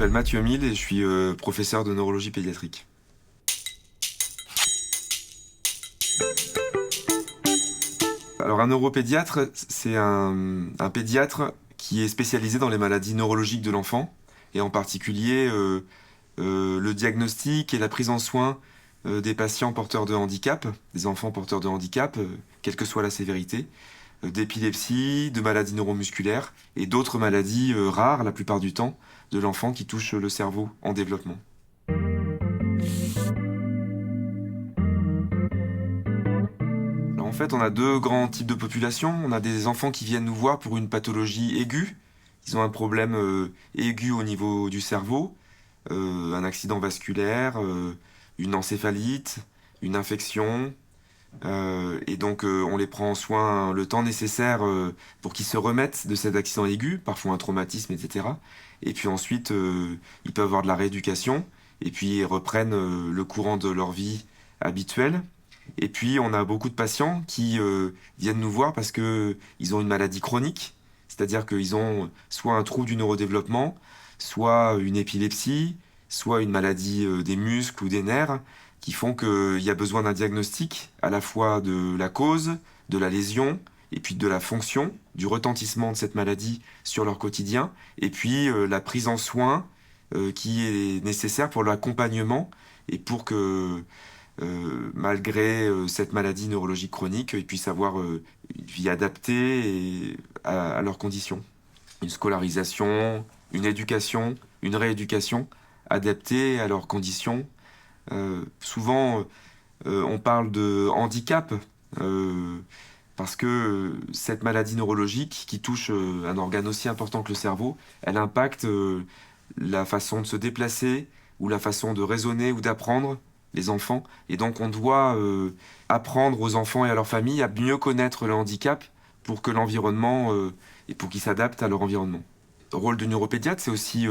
m'appelle Mathieu Mille et je suis professeur de neurologie pédiatrique. Alors un neuropédiatre, c'est un pédiatre qui est spécialisé dans les maladies neurologiques de l'enfant, et en particulier le diagnostic et la prise en soin des patients porteurs de handicap, des enfants porteurs de handicap, quelle que soit la sévérité, d'épilepsie, de maladies neuromusculaires et d'autres maladies rares la plupart du temps de l'enfant qui touchent le cerveau en développement. Alors, en fait, on a deux grands types de populations. On a des enfants qui viennent nous voir pour une pathologie aiguë. Ils ont un problème aigu au niveau du cerveau, un accident vasculaire, une encéphalite, une infection. Et donc on les prend en soin le temps nécessaire pour qu'ils se remettent de cet accident aigu, parfois un traumatisme, etc. Et puis ensuite, ils peuvent avoir de la rééducation, et puis ils reprennent le courant de leur vie habituelle. Et puis on a beaucoup de patients qui viennent nous voir parce que ils ont une maladie chronique, c'est-à-dire qu'ils ont soit un trouble du neurodéveloppement, soit une épilepsie, soit une maladie des muscles ou des nerfs, qui font qu'il y a besoin d'un diagnostic à la fois de la cause, de la lésion, et puis de la fonction, du retentissement de cette maladie sur leur quotidien, et puis la prise en soin qui est nécessaire pour l'accompagnement et pour que, malgré cette maladie neurologique chronique, ils puissent avoir une vie adaptée à leurs conditions. Une scolarisation, une éducation, une rééducation adaptée à leurs conditions. Souvent, on parle de handicap parce que cette maladie neurologique qui touche un organe aussi important que le cerveau, elle impacte la façon de se déplacer ou la façon de raisonner ou d'apprendre les enfants. Et donc, on doit apprendre aux enfants et à leurs familles à mieux connaître le handicap pour que l'environnement et pour qu'ils s'adaptent à leur environnement. Le rôle du neuropédiatre, c'est aussi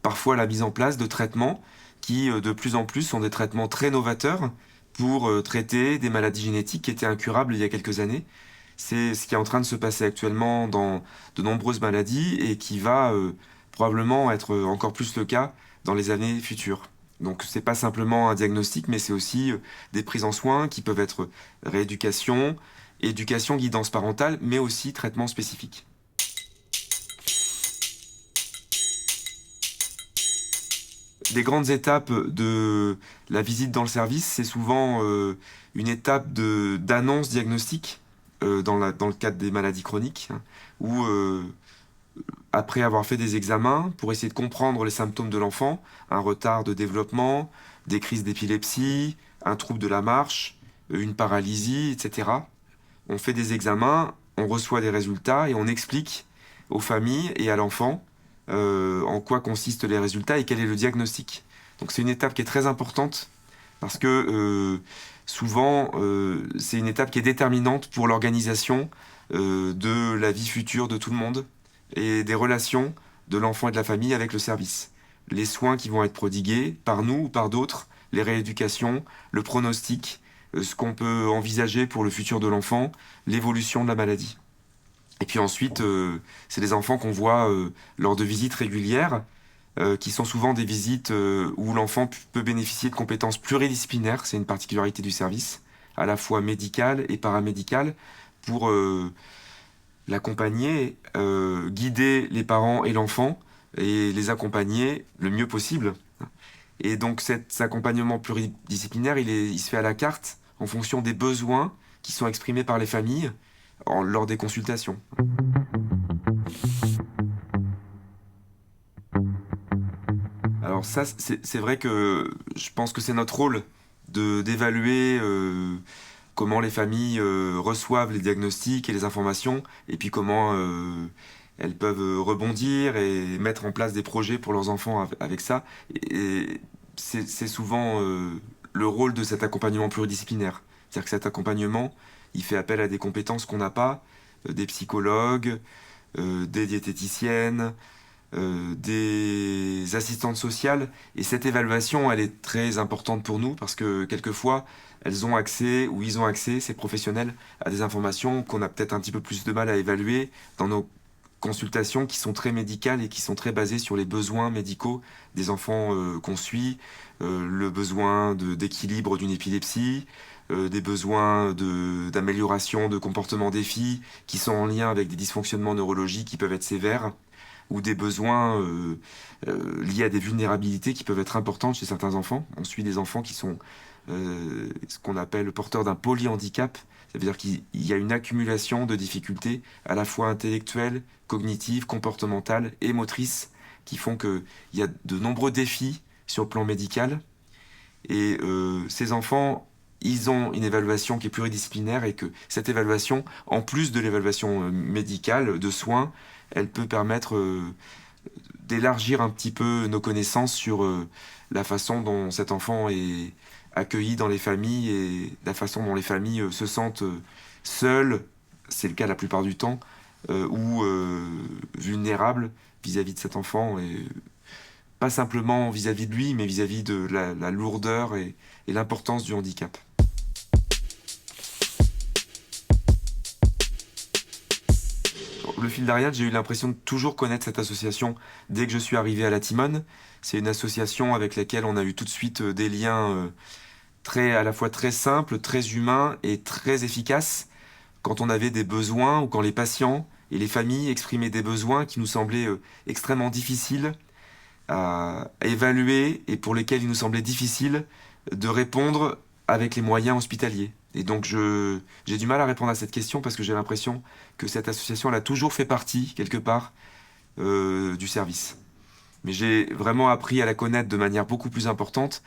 parfois la mise en place de traitements qui, de plus en plus, sont des traitements très novateurs pour traiter des maladies génétiques qui étaient incurables il y a quelques années. C'est ce qui est en train de se passer actuellement dans de nombreuses maladies et qui va probablement être encore plus le cas dans les années futures. Donc c'est pas simplement un diagnostic, mais c'est aussi des prises en soins qui peuvent être rééducation, éducation, guidance parentale, mais aussi traitement spécifique. Des grandes étapes de la visite dans le service, c'est souvent une étape d'annonce diagnostique dans le cadre des maladies chroniques, hein, où après avoir fait des examens pour essayer de comprendre les symptômes de l'enfant, un retard de développement, des crises d'épilepsie, un trouble de la marche, une paralysie, etc. On fait des examens, on reçoit des résultats et on explique aux familles et à l'enfant en quoi consistent les résultats et quel est le diagnostic. Donc c'est une étape qui est très importante parce que souvent c'est une étape qui est déterminante pour l'organisation de la vie future de tout le monde et des relations de l'enfant et de la famille avec le service. Les soins qui vont être prodigués par nous ou par d'autres, les rééducations, le pronostic, ce qu'on peut envisager pour le futur de l'enfant, l'évolution de la maladie. Et puis ensuite, c'est des enfants qu'on voit lors de visites régulières, qui sont souvent des visites où l'enfant peut bénéficier de compétences pluridisciplinaires, c'est une particularité du service, à la fois médicale et paramédicale, pour l'accompagner, guider les parents et l'enfant, et les accompagner le mieux possible. Et donc cet accompagnement pluridisciplinaire, il se fait à la carte, en fonction des besoins qui sont exprimés par les familles, lors des consultations. Alors ça, c'est vrai que je pense que c'est notre rôle d'évaluer comment les familles reçoivent les diagnostics et les informations, et puis comment elles peuvent rebondir et mettre en place des projets pour leurs enfants avec ça. Et c'est souvent le rôle de cet accompagnement pluridisciplinaire. C'est-à-dire que cet accompagnement, il fait appel à des compétences qu'on n'a pas, des psychologues, des diététiciennes, des assistantes sociales. Et cette évaluation, elle est très importante pour nous parce que quelquefois, elles ont accès, ou ils ont accès, ces professionnels, à des informations qu'on a peut-être un petit peu plus de mal à évaluer dans nos consultations qui sont très médicales et qui sont très basées sur les besoins médicaux des enfants qu'on suit, le besoin d'équilibre d'une épilepsie, des besoins d'amélioration de comportement des filles qui sont en lien avec des dysfonctionnements neurologiques qui peuvent être sévères, ou des besoins liés à des vulnérabilités qui peuvent être importantes chez certains enfants. On suit des enfants qui sont ce qu'on appelle porteurs d'un polyhandicap. Ça veut dire qu'il y a une accumulation de difficultés à la fois intellectuelles, cognitives, comportementales et motrices qui font qu'il y a de nombreux défis sur le plan médical. Et ces enfants, ils ont une évaluation qui est pluridisciplinaire et que cette évaluation, en plus de l'évaluation médicale, de soins, elle peut permettre d'élargir un petit peu nos connaissances sur la façon dont cet enfant est accueilli dans les familles et la façon dont les familles se sentent seules, c'est le cas la plupart du temps, ou vulnérables vis-à-vis de cet enfant, et pas simplement vis-à-vis de lui, mais vis-à-vis de la lourdeur et l'importance du handicap. Le fil d'Ariane, j'ai eu l'impression de toujours connaître cette association dès que je suis arrivé à la Timone. C'est une association avec laquelle on a eu tout de suite des liens à la fois très simples, très humains et très efficaces. Quand on avait des besoins ou quand les patients et les familles exprimaient des besoins qui nous semblaient extrêmement difficiles à évaluer et pour lesquels il nous semblait difficile de répondre avec les moyens hospitaliers. Et donc j'ai du mal à répondre à cette question parce que j'ai l'impression que cette association elle a toujours fait partie, quelque part, du service. Mais j'ai vraiment appris à la connaître de manière beaucoup plus importante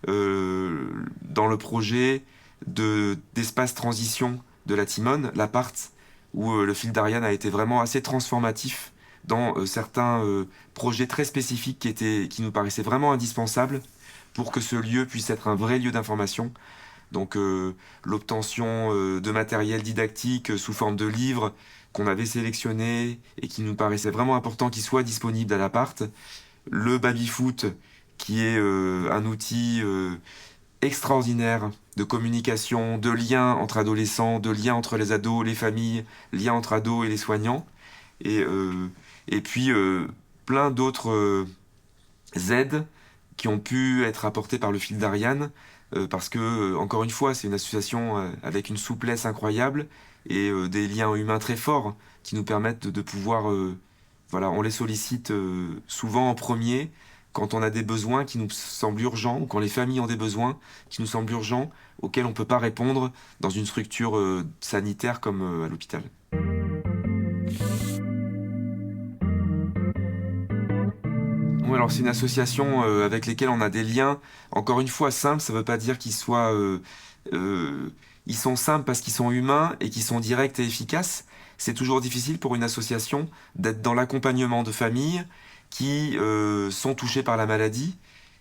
dans le projet d'espace transition de la Timone, l'Apart, où le fil d'Ariane a été vraiment assez transformatif dans certains projets très spécifiques qui nous paraissaient vraiment indispensables pour que ce lieu puisse être un vrai lieu d'information. Donc l'obtention de matériel didactique sous forme de livres qu'on avait sélectionnés et qui nous paraissait vraiment important qu'ils soient disponibles à l'appart. Le baby-foot qui est un outil extraordinaire de communication, de lien entre adolescents, de lien entre les ados, les familles, lien entre ados et les soignants. Et puis plein d'autres aides qui ont pu être apportées par le fil d'Ariane parce que, encore une fois, c'est une association avec une souplesse incroyable et des liens humains très forts qui nous permettent de pouvoir, voilà, on les sollicite souvent en premier quand on a des besoins qui nous semblent urgents ou quand les familles ont des besoins qui nous semblent urgents auxquels on ne peut pas répondre dans une structure sanitaire comme à l'hôpital. Oui, alors c'est une association avec laquelle on a des liens, encore une fois, simples, ça ne veut pas dire qu'ils soient... ils sont simples parce qu'ils sont humains et qu'ils sont directs et efficaces. C'est toujours difficile pour une association d'être dans l'accompagnement de familles qui sont touchées par la maladie.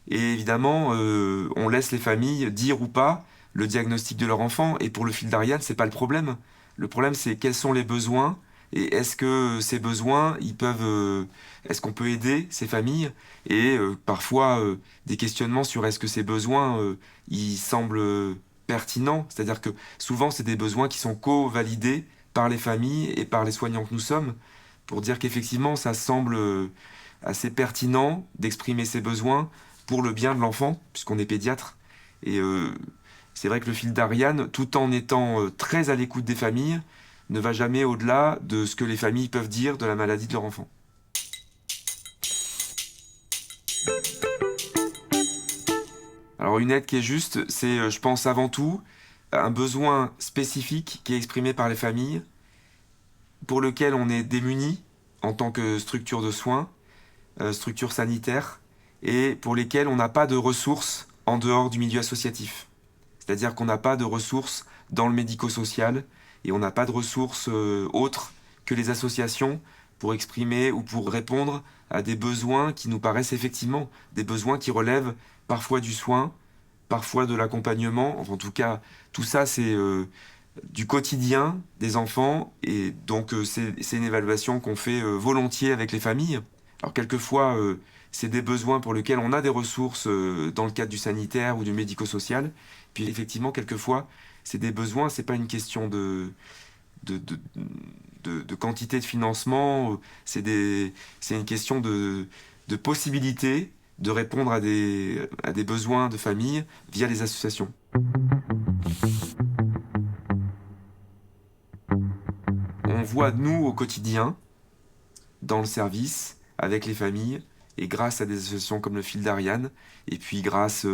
Et évidemment, on laisse les familles dire ou pas le diagnostic de leur enfant. Et pour le fil d'Ariane, c'est pas le problème. Le problème, c'est quels sont les besoins et est-ce que ces besoins, est-ce qu'on peut aider ces familles? Et parfois, des questionnements sur est-ce que ces besoins, ils semblent pertinents. C'est-à-dire que souvent, c'est des besoins qui sont co-validés par les familles et par les soignants que nous sommes pour dire qu'effectivement, ça semble assez pertinent d'exprimer ses besoins pour le bien de l'enfant, puisqu'on est pédiatre. Et c'est vrai que le fil d'Ariane, tout en étant très à l'écoute des familles, ne va jamais au-delà de ce que les familles peuvent dire de la maladie de leur enfant. Alors une aide qui est juste, c'est, je pense avant tout, un besoin spécifique qui est exprimé par les familles, pour lequel on est démuni en tant que structure de soins, structure sanitaire, et pour lesquels on n'a pas de ressources en dehors du milieu associatif. C'est-à-dire qu'on n'a pas de ressources dans le médico-social, et on n'a pas de ressources autres que les associations pour exprimer ou pour répondre à des besoins qui nous paraissent effectivement des besoins qui relèvent parfois du soin, parfois de l'accompagnement. Enfin, en tout cas, tout ça, c'est du quotidien des enfants et donc c'est une évaluation qu'on fait volontiers avec les familles. Alors quelquefois, c'est des besoins pour lesquels on a des ressources dans le cadre du sanitaire ou du médico-social. Puis effectivement, quelquefois, c'est des besoins, c'est pas une question de, de, de quantité de financement, c'est une question de possibilité de répondre à des besoins de famille via les associations. On voit, nous, au quotidien, dans le service, avec les familles, et grâce à des associations comme le Fil d'Ariane, et puis grâce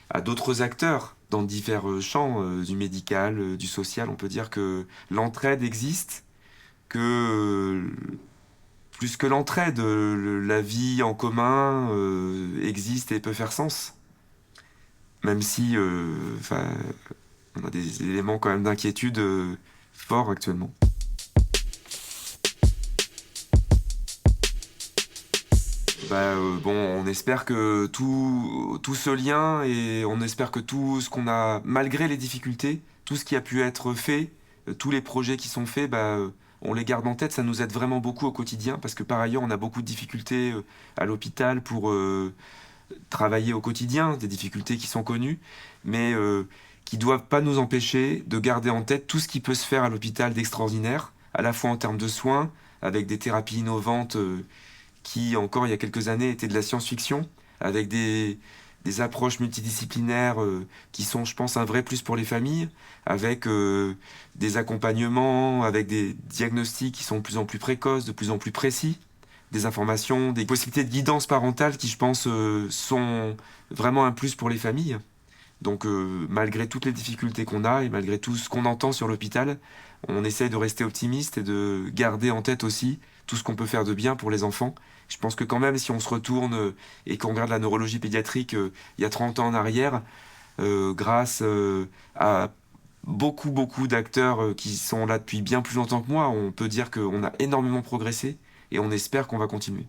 à d'autres acteurs dans divers champs, du médical, du social, on peut dire que l'entraide existe, que plus que l'entraide, la vie en commun existe et peut faire sens. Même si, 'fin, on a des éléments quand même d'inquiétude forts actuellement. Bon, on espère que tout ce lien et on espère que tout ce qu'on a, malgré les difficultés, tout ce qui a pu être fait, tous les projets qui sont faits, on les garde en tête. Ça nous aide vraiment beaucoup au quotidien parce que par ailleurs, on a beaucoup de difficultés à l'hôpital pour travailler au quotidien, des difficultés qui sont connues, mais qui doivent pas nous empêcher de garder en tête tout ce qui peut se faire à l'hôpital d'extraordinaire, à la fois en termes de soins, avec des thérapies innovantes qui, encore il y a quelques années, étaient de la science-fiction, avec des approches multidisciplinaires qui sont, je pense, un vrai plus pour les familles, avec des accompagnements, avec des diagnostics qui sont de plus en plus précoces, de plus en plus précis, des informations, des possibilités de guidance parentale qui, je pense, sont vraiment un plus pour les familles. Donc, malgré toutes les difficultés qu'on a et malgré tout ce qu'on entend sur l'hôpital, on essaye de rester optimiste et de garder en tête aussi tout ce qu'on peut faire de bien pour les enfants. Je pense que quand même, si on se retourne et qu'on regarde la neurologie pédiatrique il y a 30 ans en arrière, grâce à beaucoup d'acteurs qui sont là depuis bien plus longtemps que moi, on peut dire qu'on a énormément progressé et on espère qu'on va continuer.